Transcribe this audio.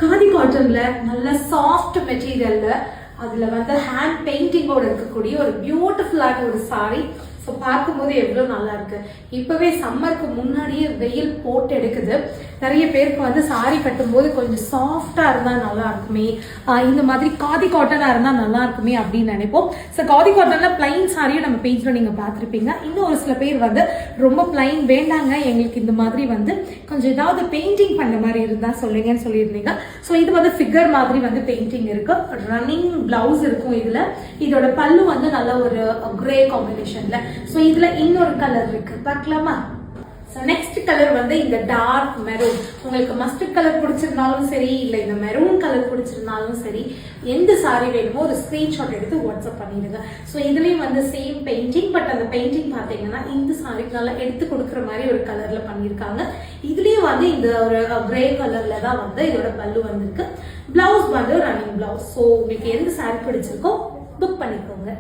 காதி காட்டன்ல நல்ல சாஃப்ட் மெட்டீரியல்ல அதுல வந்து ஹேண்ட் பெயிண்டிங்கோட இருக்கக்கூடிய ஒரு பியூட்டிஃபுல்லான ஒரு சாரி. ஸோ பார்க்கும்போது எவ்வளோ நல்லா இருக்கு. இப்பவே சம்மருக்கு முன்னாடியே வெயில் போட்டு எடுக்குது. நிறைய பேருக்கு வந்து சாரி கட்டும்போது கொஞ்சம் சாஃப்டா இருந்தா நல்லா இருக்குமே, இந்த மாதிரி காதி காட்டனா இருந்தா நல்லா இருக்குமே அப்படின்னு நினைப்போம். ஸோ காதி காட்டன்ல பிளைன் சாரியும் நம்ம பேஜ்ல நீங்க பார்த்துருப்பீங்க. இன்னும் ஒரு சில பேர் வந்து ரொம்ப பிளைன் வேண்டாங்க, எங்களுக்கு இந்த மாதிரி வந்து கொஞ்சம் ஏதாவது பெயிண்டிங் பண்ண மாதிரி இருந்தா சொல்லுங்கன்னு சொல்லியிருந்தீங்க. ஸோ இது வந்து ஃபிகர் மாதிரி வந்து பெயிண்டிங் இருக்கு. ரன்னிங் பிளவுஸ் இருக்கும். இதுல இதோட பல்லு வந்து நல்ல ஒரு கிரே காம்பினேஷன்ல. ஸோ இதுல இன்னொரு கலர் இருக்கு, பார்க்கலாமா? ஸோ நெக்ஸ்ட் கலர் வந்து இந்த டார்க் மெரூன். உங்களுக்கு மஸ்டர்ட் கலர் பிடிச்சிருந்தாலும் சரி, இல்லை இந்த மெரூன் கலர் பிடிச்சிருந்தாலும் சரி, எந்த சாரி வேணுமோ ஒரு ஸ்கிரீன்ஷாட் எடுத்து வாட்ஸ்அப் பண்ணிடுங்க. ஸோ இதுலேயும் வந்து சேம் பெயிண்டிங், பட் அந்த பெயிண்டிங் பார்த்தீங்கன்னா இந்த சாரிக்கு நல்லா எடுத்து கொடுக்குற மாதிரி ஒரு கலர்ல பண்ணியிருக்காங்க. இதுலேயும் வந்து இந்த ஒரு கிரே கலர்ல தான் வந்து இதோட பல்லு வந்திருக்கு. பிளவுஸ் வந்து ரன்னிங் பிளவுஸ். ஸோ உங்களுக்கு எந்த சாரி பிடிச்சிருக்கோ புக் பண்ணிக்கோங்க.